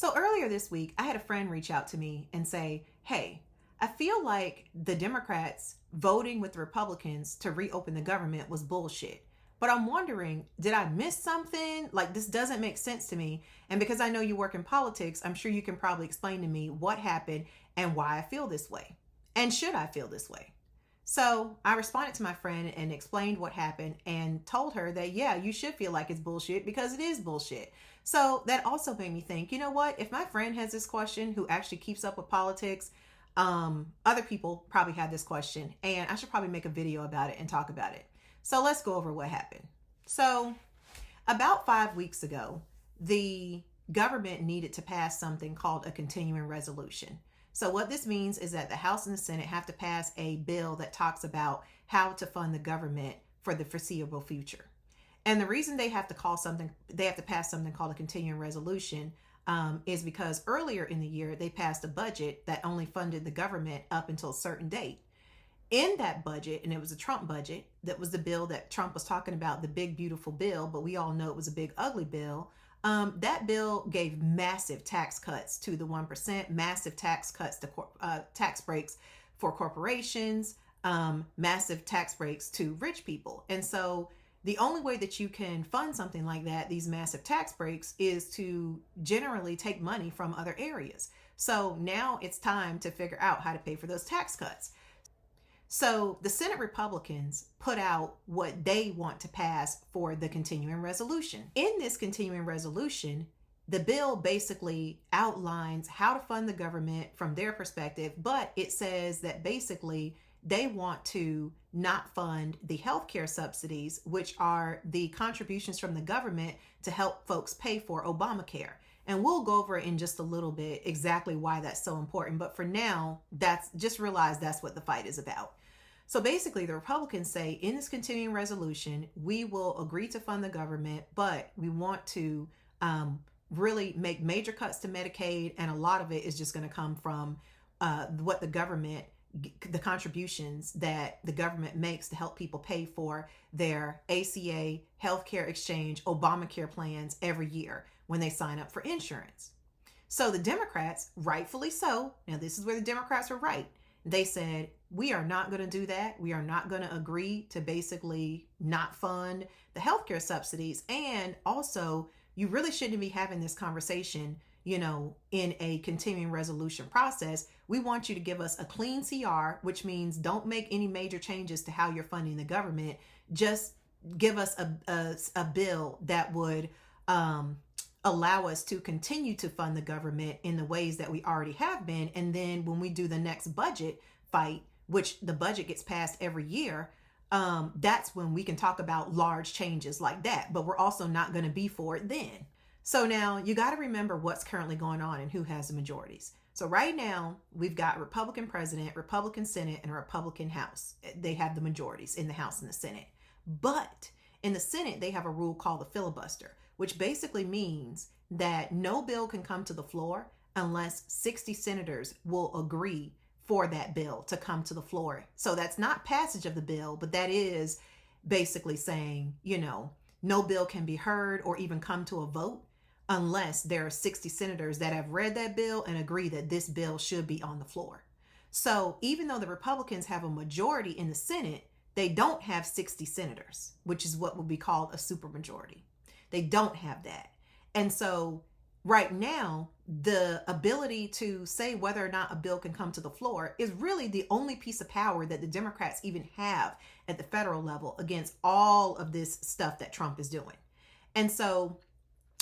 So earlier this week, I had a friend reach out to me and say, hey, I feel like the Democrats voting with the Republicans to reopen the government was bullshit. But I'm wondering, did I miss something? Like, this doesn't make sense to me. And because I know you work in politics, I'm sure you can probably explain to me what happened and why I feel this way. And should I feel this way? So I responded to my friend and explained what happened and told her that, yeah, you should feel like it's bullshit because it is bullshit. So that also made me think, you know what? If my friend has this question who actually keeps up with politics, other people probably had this question, and I should probably make a video about it and talk about it. So let's go over what happened. So about 5 weeks ago, the government needed to pass something called a continuing resolution. So what this means is that the House and the Senate have to pass a bill that talks about how to fund the government for the foreseeable future. And the reason they have to pass something called a continuing resolution is because earlier in the year, they passed a budget that only funded the government up until a certain date. In that budget, and it was a Trump budget, that was the bill that Trump was talking about, the big, beautiful bill, but we all know it was a big, ugly bill. That bill gave massive tax cuts to the 1%, massive tax cuts to tax breaks for corporations, massive tax breaks to rich people. And so the only way that you can fund something like that, these massive tax breaks, is to generally take money from other areas. So now it's time to figure out how to pay for those tax cuts. So the Senate Republicans put out what they want to pass for the continuing resolution. In this continuing resolution, the bill basically outlines how to fund the government from their perspective, but it says that basically they want to not fund the healthcare subsidies, which are the contributions from the government to help folks pay for Obamacare. And we'll go over it in just a little bit exactly why that's so important. But for now, just realize that's what the fight is about. So basically, the Republicans say in this continuing resolution, we will agree to fund the government, but we want to really make major cuts to Medicaid. And a lot of it is just going to come from what the contributions that the government makes to help people pay for their ACA, healthcare exchange, Obamacare plans every year when they sign up for insurance. So the Democrats, rightfully so, now this is where the Democrats were right. They said, we are not going to do that. We are not going to agree to basically not fund the healthcare subsidies. And also, you really shouldn't be having this conversation, in a continuing resolution process. We want you to give us a clean CR, which means don't make any major changes to how you're funding the government. Just give us a bill that would allow us to continue to fund the government in the ways that we already have been. And then when we do the next budget fight, which the budget gets passed every year, that's when we can talk about large changes like that. But we're also not going to be for it then. So now you got to remember what's currently going on and who has the majorities. So right now we've got Republican president, Republican Senate, and a Republican House. They have the majorities in the House and the Senate. But in the Senate, they have a rule called the filibuster, which basically means that no bill can come to the floor unless 60 senators will agree for that bill to come to the floor. So that's not passage of the bill, but that is basically saying, no bill can be heard or even come to a vote unless there are 60 senators that have read that bill and agree that this bill should be on the floor. So even though the Republicans have a majority in the Senate, they don't have 60 senators, which is what would be called a supermajority. They don't have that. And so right now, the ability to say whether or not a bill can come to the floor is really the only piece of power that the Democrats even have at the federal level against all of this stuff that Trump is doing. And so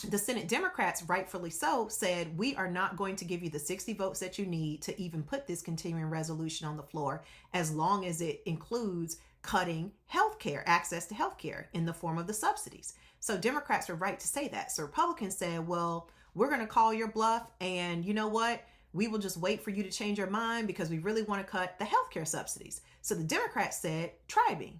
the Senate Democrats, rightfully so, said, we are not going to give you the 60 votes that you need to even put this continuing resolution on the floor, as long as it includes cutting healthcare, access to healthcare in the form of the subsidies. So Democrats are right to say that. So Republicans said, well, we're going to call your bluff. And you know what? We will just wait for you to change your mind because we really want to cut the healthcare subsidies. So the Democrats said, try me.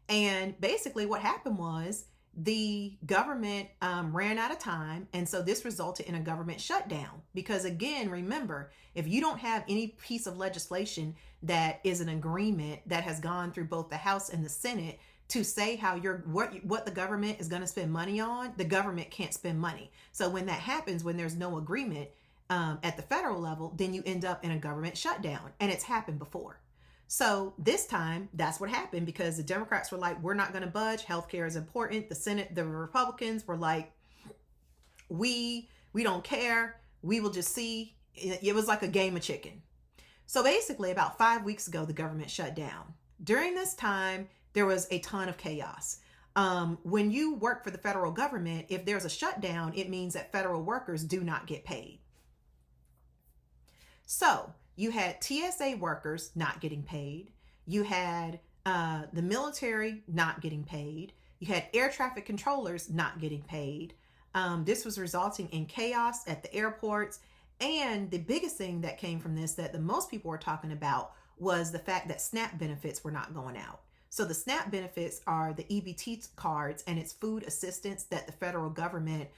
And basically what happened was the government ran out of time. And so this resulted in a government shutdown. Because again, remember, if you don't have any piece of legislation that is an agreement that has gone through both the House and the Senate to say how what the government is going to spend money on, the government can't spend money. So when that happens, when there's no agreement at the federal level, then you end up in a government shutdown, and it's happened before. So this time, that's what happened, because the Democrats were like, we're not going to budge. Healthcare is important. The Republicans were like, we don't care. We will just see. It was like a game of chicken. So basically, about 5 weeks ago, the government shut down. During this time, there was a ton of chaos. When you work for the federal government, if there's a shutdown, it means that federal workers do not get paid. So you had TSA workers not getting paid. You had the military not getting paid. You had air traffic controllers not getting paid. This was resulting in chaos at the airports. And the biggest thing that came from this that the most people were talking about was the fact that SNAP benefits were not going out. So the SNAP benefits are the EBT cards, and it's food assistance that the federal government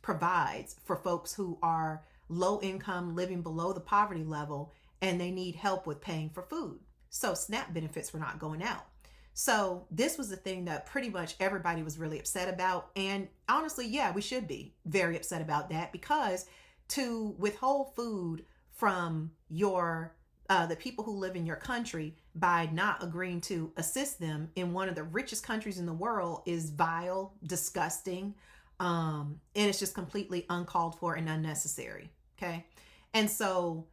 provides for folks who are low income, living below the poverty level, and they need help with paying for food. So SNAP benefits were not going out. So this was the thing that pretty much everybody was really upset about. And honestly, yeah, we should be very upset about that, because to withhold food from the people who live in your country by not agreeing to assist them in one of the richest countries in the world is vile, disgusting, and it's just completely uncalled for and unnecessary. Okay. And so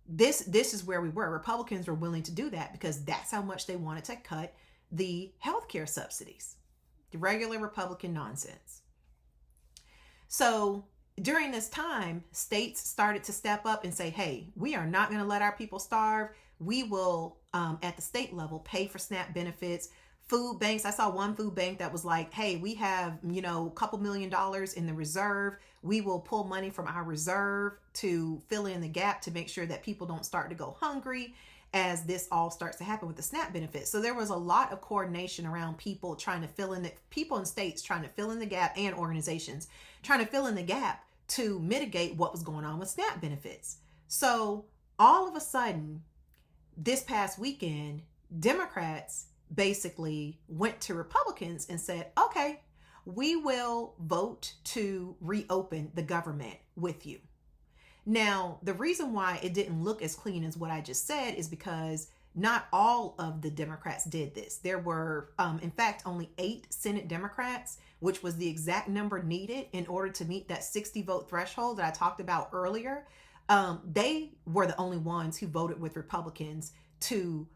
this is where we were. Republicans were willing to do that because that's how much they wanted to cut the healthcare subsidies, the regular Republican nonsense. So during this time, states started to step up and say, hey, we are not going to let our people starve. We will, at the state level, pay for SNAP benefits. Food banks. I saw one food bank that was like, hey, we have, a couple $1 million in the reserve. We will pull money from our reserve to fill in the gap to make sure that people don't start to go hungry as this all starts to happen with the SNAP benefits. So there was a lot of coordination around people trying to fill in people in states trying to fill in the gap, and organizations trying to fill in the gap to mitigate what was going on with SNAP benefits. So all of a sudden, this past weekend, Democrats basically went to Republicans and said, okay, we will vote to reopen the government with you. Now, the reason why it didn't look as clean as what I just said is because not all of the Democrats did this. There were, in fact, only 8 Senate Democrats, which was the exact number needed in order to meet that 60 vote threshold that I talked about earlier. They were the only ones who voted with Republicans to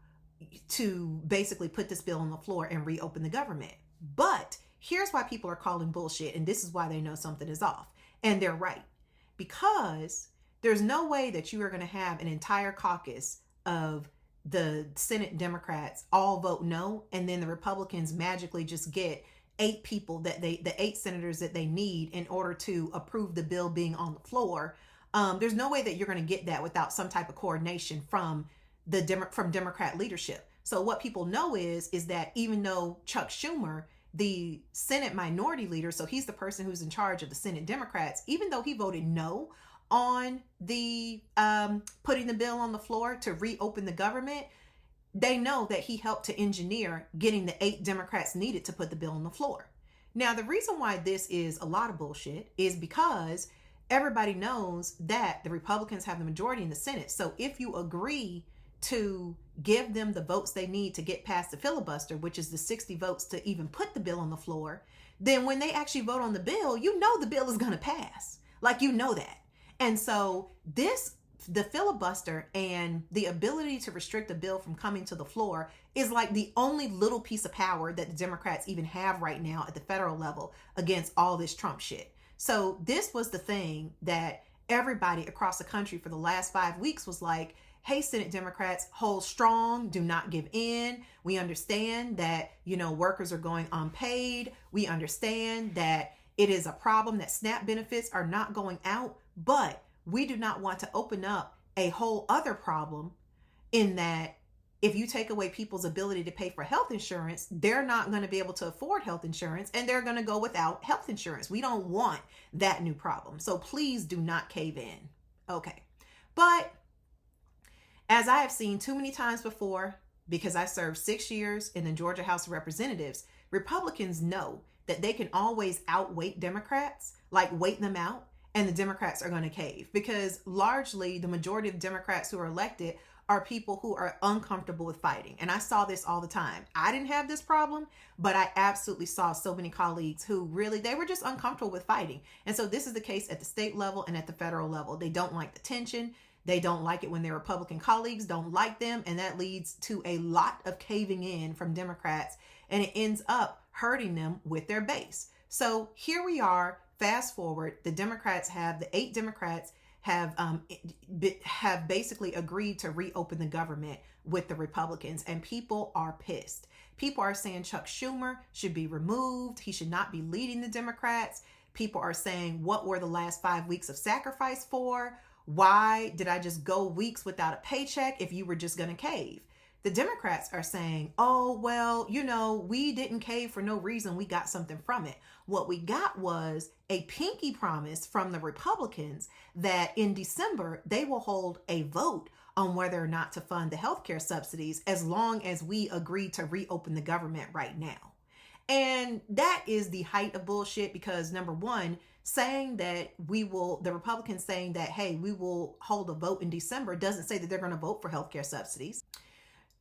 basically put this bill on the floor and reopen the government. But here's why people are calling bullshit, and this is why they know something is off. And they're right. Because there's no way that you are going to have an entire caucus of the Senate Democrats all vote no, and then the Republicans magically just get 8 people the 8 senators that they need in order to approve the bill being on the floor. There's no way that you're going to get that without some type of coordination from Democrat leadership. So what people know is that even though Chuck Schumer, the Senate minority leader, so he's the person who's in charge of the Senate Democrats, even though he voted no on the putting the bill on the floor to reopen the government, they know that he helped to engineer getting the 8 Democrats needed to put the bill on the floor. Now, the reason why this is a lot of bullshit is because everybody knows that the Republicans have the majority in the Senate. So if you agree to give them the votes they need to get past the filibuster, which is the 60 votes to even put the bill on the floor, then when they actually vote on the bill, the bill is going to pass. Like, that. And so the filibuster and the ability to restrict a bill from coming to the floor is like the only little piece of power that the Democrats even have right now at the federal level against all this Trump shit. So this was the thing that everybody across the country for the last 5 weeks was like, hey, Senate Democrats, hold strong, do not give in. We understand that, workers are going unpaid. We understand that it is a problem that SNAP benefits are not going out, but we do not want to open up a whole other problem in that if you take away people's ability to pay for health insurance, they're not going to be able to afford health insurance and they're going to go without health insurance. We don't want that new problem. So please do not cave in. Okay. But as I have seen too many times before, because I served 6 years in the Georgia House of Representatives. Republicans know that they can always outweight Democrats, like wait them out, and the Democrats are going to cave, because largely the majority of Democrats who are elected are people who are uncomfortable with fighting. And I saw this all the time. I didn't have this problem, but I absolutely saw so many colleagues who really, they were just uncomfortable with fighting. And so this is the case at the state level and at the federal level. They don't like the tension. They don't like it when their Republican colleagues don't like them. And that leads to a lot of caving in from Democrats, and it ends up hurting them with their base. So here we are, fast forward, the 8 Democrats have basically agreed to reopen the government with the Republicans, and people are pissed. People are saying Chuck Schumer should be removed. He should not be leading the Democrats. People are saying, what were the last 5 weeks of sacrifice for? Why did I just go weeks without a paycheck if you were just going to cave? The Democrats are saying, oh, well, we didn't cave for no reason. We got something from it. What we got was a pinky promise from the Republicans that in December, they will hold a vote on whether or not to fund the healthcare subsidies, as long as we agree to reopen the government right now. And that is the height of bullshit, because number one, saying that the Republicans saying that, hey, we will hold a vote in December, doesn't say that they're going to vote for healthcare subsidies.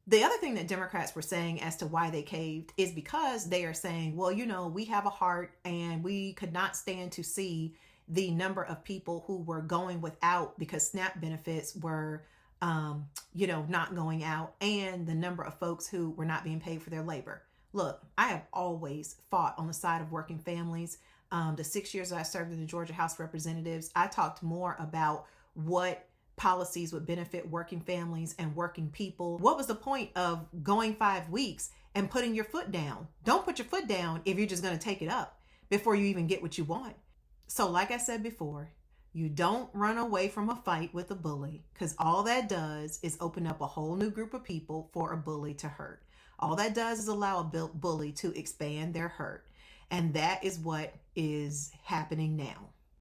The other thing that Democrats were saying as to why they caved is because they are saying, well, we have a heart, and we could not stand to see the number of people who were going without because SNAP benefits were, not going out, and the number of folks who were not being paid for their labor. Look, I have always fought on the side of working families. The 6 years that I served in the Georgia House of Representatives, I talked more about what policies would benefit working families and working people. What was the point of going 5 weeks and putting your foot down? Don't put your foot down if you're just going to take it up before you even get what you want. So like I said before, you don't run away from a fight with a bully, because all that does is open up a whole new group of people for a bully to hurt. All that does is allow a bully to expand their hurt. And that is what is happening now.